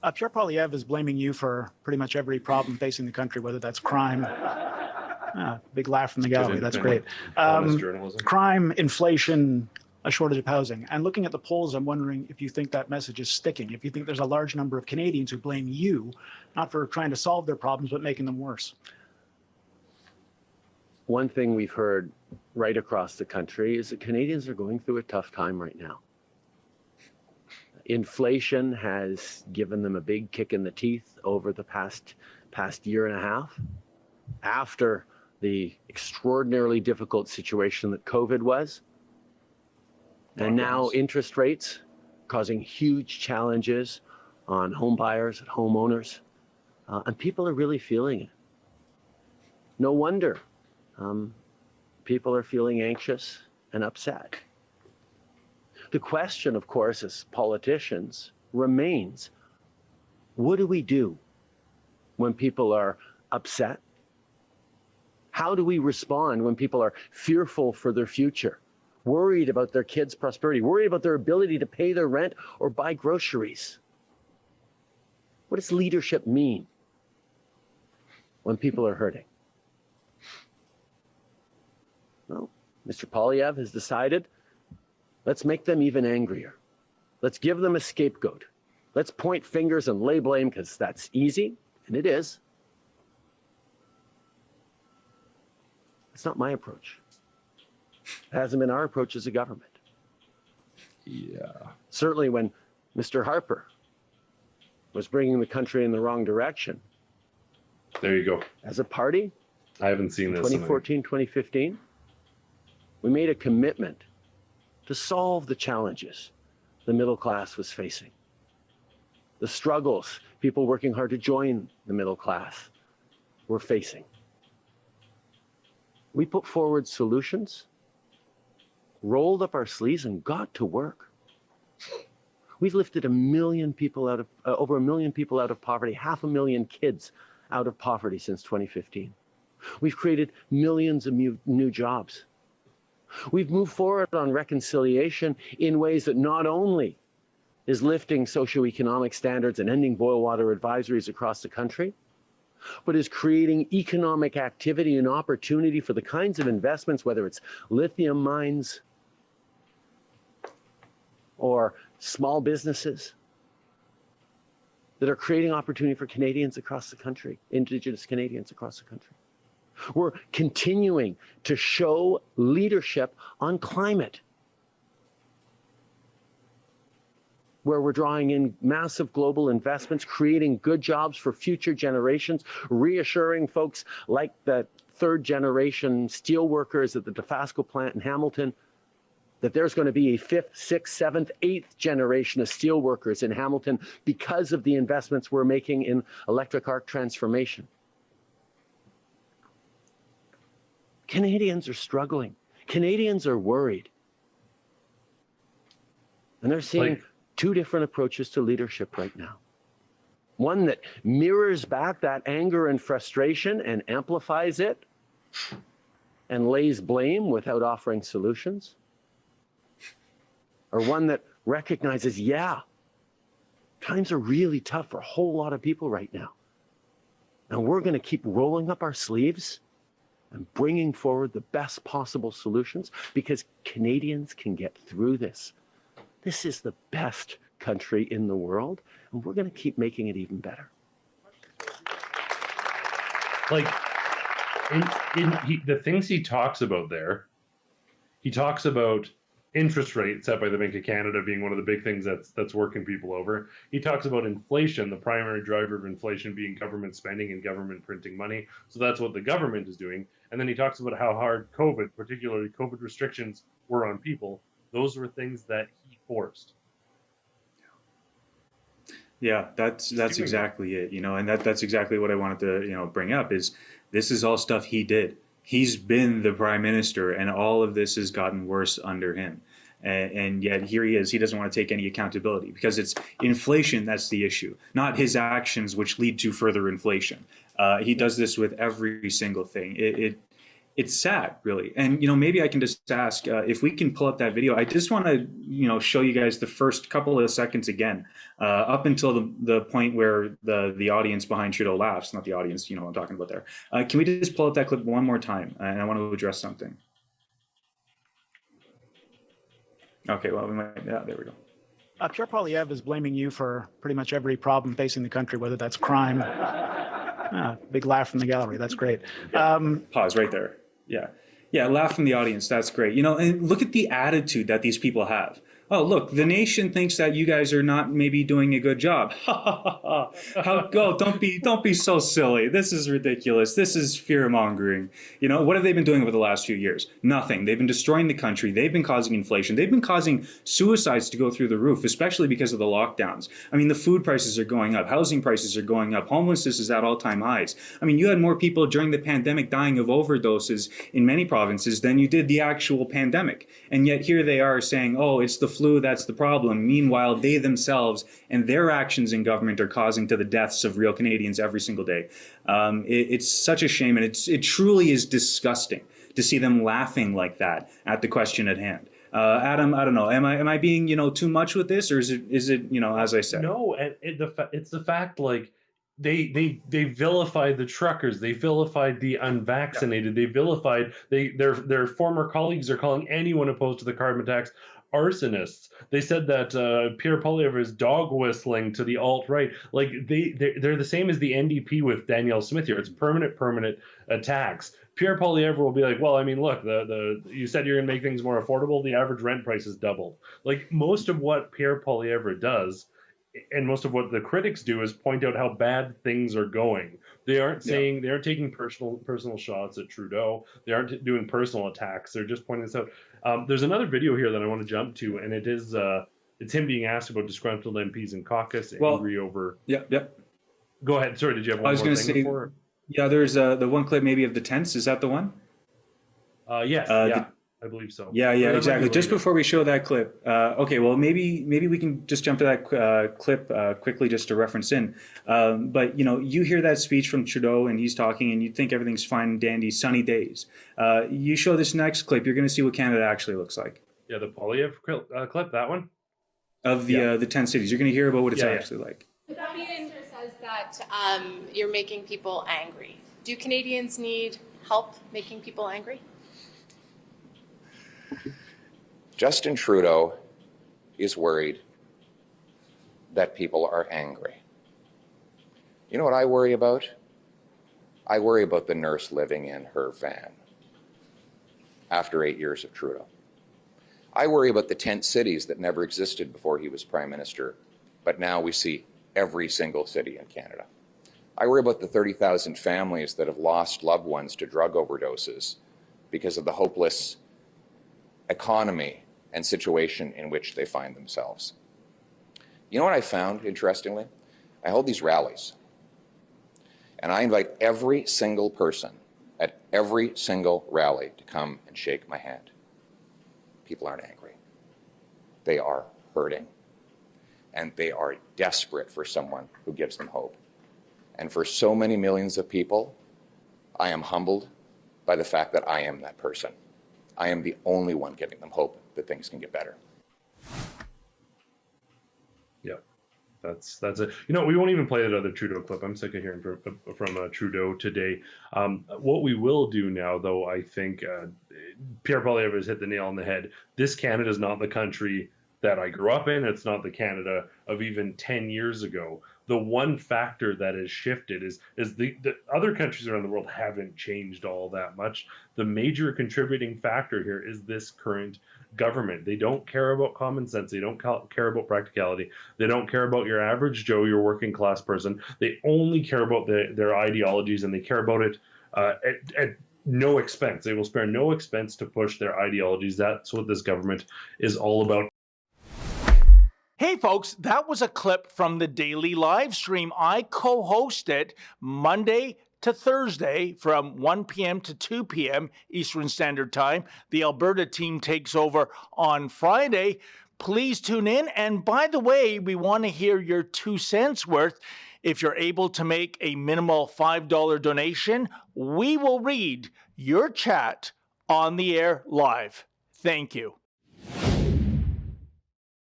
Pierre Poilievre is blaming you for pretty much every problem facing the country, whether that's crime. Big laugh from the gallery. That's great. Crime, inflation, a shortage of housing. And looking at the polls, I'm wondering if you think that message is sticking, if you think there's a large number of Canadians who blame you, not for trying to solve their problems, but making them worse. One thing we've heard right across the country is that Canadians are going through a tough time right now. Inflation has given them a big kick in the teeth over the past year and a half, after the extraordinarily difficult situation that COVID was. And now interest rates causing huge challenges on home buyers and homeowners. And people are really feeling it. No wonder people are feeling anxious and upset. The question, of course, as politicians remains, what do we do when people are upset? How do we respond when people are fearful for their future, worried about their kids' prosperity, worried about their ability to pay their rent or buy groceries? What does leadership mean when people are hurting? Well, Mr. Poilievre has decided, let's make them even angrier. Let's give them a scapegoat. Let's point fingers and lay blame, because that's easy, and it is. It's not my approach. It hasn't been our approach as a government. Yeah. Certainly when Mr. Harper was bringing the country in the wrong direction. There you go. As a party, I haven't seen this. 2014, 2015, we made a commitment to solve the challenges the middle class was facing. The struggles people working hard to join the middle class were facing. We put forward solutions, rolled up our sleeves, and got to work. We've lifted over 1 million people out of poverty, 500,000 kids out of poverty since 2015. We've created millions of new jobs. We've moved forward on reconciliation in ways that not only is lifting socioeconomic standards and ending boil water advisories across the country, but is creating economic activity and opportunity for the kinds of investments, whether it's lithium mines or small businesses, that are creating opportunity for Canadians across the country, Indigenous Canadians across the country. We're continuing to show leadership on climate, where we're drawing in massive global investments, creating good jobs for future generations, reassuring folks like the third generation steel workers at the Dofasco plant in Hamilton that there's going to be a 5th, 6th, 7th, 8th generation of steel workers in Hamilton because of the investments we're making in electric arc transformation. Canadians are struggling. Canadians are worried. And they're seeing two different approaches to leadership right now. One that mirrors back that anger and frustration and amplifies it and lays blame without offering solutions. Or one that recognizes, yeah, times are really tough for a whole lot of people right now. And we're going to keep rolling up our sleeves and bringing forward the best possible solutions, because Canadians can get through this. This is the best country in the world, and we're going to keep making it even better. Like, the things he talks about there, he talks about interest rates set by the Bank of Canada being one of the big things that's working people over. He talks about inflation, the primary driver of inflation being government spending and government printing money. So that's what the government is doing. And then he talks about how hard COVID, particularly COVID restrictions, were on people. Those were things that he forced. Yeah, that's exactly it, and that's exactly what I wanted to, bring up is this is all stuff he did. He's been the prime minister, and all of this has gotten worse under him. And yet here he is. He doesn't want to take any accountability, because it's inflation that's the issue, not his actions which lead to further inflation. He does this with every single thing. It it's sad, really. And maybe I can just ask if we can pull up that video. I just want to show you guys the first couple of seconds again, up until the point where the audience behind Trudeau laughs. Not the audience, I'm talking about there. Can we just pull up that clip one more time? And I want to address something. Okay, well, there we go. Pierre Poilievre is blaming you for pretty much every problem facing the country, whether that's crime. Big laugh from the gallery. That's great. Pause right there. Yeah, laugh from the audience. That's great. And look at the attitude that these people have. Oh, look, the nation thinks that you guys are not maybe doing a good job. Ha ha ha ha. Don't be so silly. This is ridiculous. This is fear mongering. What have they been doing over the last few years? Nothing. They've been destroying the country. They've been causing inflation. They've been causing suicides to go through the roof, especially because of the lockdowns. I mean, the food prices are going up. Housing prices are going up. Homelessness is at all-time highs. I mean, you had more people during the pandemic dying of overdoses in many provinces than you did the actual pandemic. And yet here they are saying, oh, it's the flu that's the problem. Meanwhile, they themselves and their actions in government are causing to the deaths of real Canadians every single day. It's such a shame, and it truly is disgusting to see them laughing like that at the question at hand. Adam, I don't know. Am I being too much with this, or is it as I said? No, and it's the fact like. They vilified the truckers. They vilified the unvaccinated. They vilified their former colleagues are calling anyone opposed to the carbon tax arsonists. They said that Pierre Poilievre is dog whistling to the alt-right. Like they're the same as the NDP with Danielle Smith here. It's permanent attacks. Pierre Poilievre will be like, well, I mean, look, you said you're going to make things more affordable. The average rent price is doubled. Like most of what Pierre Poilievre does, and most of what the critics do, is point out how bad things are going. They aren't saying, they aren't taking personal shots at Trudeau. They aren't doing personal attacks. They're just pointing this out. There's another video here that I want to jump to, and it's him being asked about disgruntled MPs in caucus, angry over. Yep. Go ahead. Sorry, did you have one more thing before? Yeah, there's the one clip maybe of the tents. Is that the one? Yes. I believe so. Yeah, exactly. Just before we show that clip, okay, well, maybe we can just jump to that clip quickly just to reference in. But, you hear that speech from Trudeau and he's talking and you think everything's fine and dandy, sunny days. You show this next clip, you're going to see what Canada actually looks like. Yeah, the Poilievre clip, that one? Of the 10 cities. You're going to hear about what it's actually like. The Prime Minister says that you're making people angry. Do Canadians need help making people angry? Justin Trudeau is worried that people are angry. You know what I worry about? I worry about the nurse living in her van after 8 years of Trudeau. I worry about the tent cities that never existed before he was Prime Minister, but now we see every single city in Canada. I worry about the 30,000 families that have lost loved ones to drug overdoses because of the hopeless economy and situation in which they find themselves. You know what I found, interestingly? I hold these rallies, and I invite every single person at every single rally to come and shake my hand. People aren't angry. They are hurting, and they are desperate for someone who gives them hope. And for so many millions of people, I am humbled by the fact that I am that person. I am the only one giving them hope that things can get better. Yeah, that's it. We won't even play that other Trudeau clip. I'm sick of hearing from Trudeau today. What we will do now, though, I think Pierre Poilievre has hit the nail on the head. This Canada is not the country that I grew up in. It's not the Canada of even 10 years ago. The one factor that has shifted is the other countries around the world haven't changed all that much. The major contributing factor here is this current government. They don't care about common sense. They don't care about practicality. They don't care about your average Joe, your working class person. They only care about their ideologies, and they care about it at no expense. They will spare no expense to push their ideologies. That's what this government is all about. Hey folks, that was a clip from the daily live stream. I co-host it Monday to Thursday from 1 p.m. to 2 p.m. Eastern Standard Time. The Alberta team takes over on Friday. Please tune in. And by the way, we want to hear your 2 cents worth. If you're able to make a minimal $5 donation, we will read your chat on the air live. Thank you.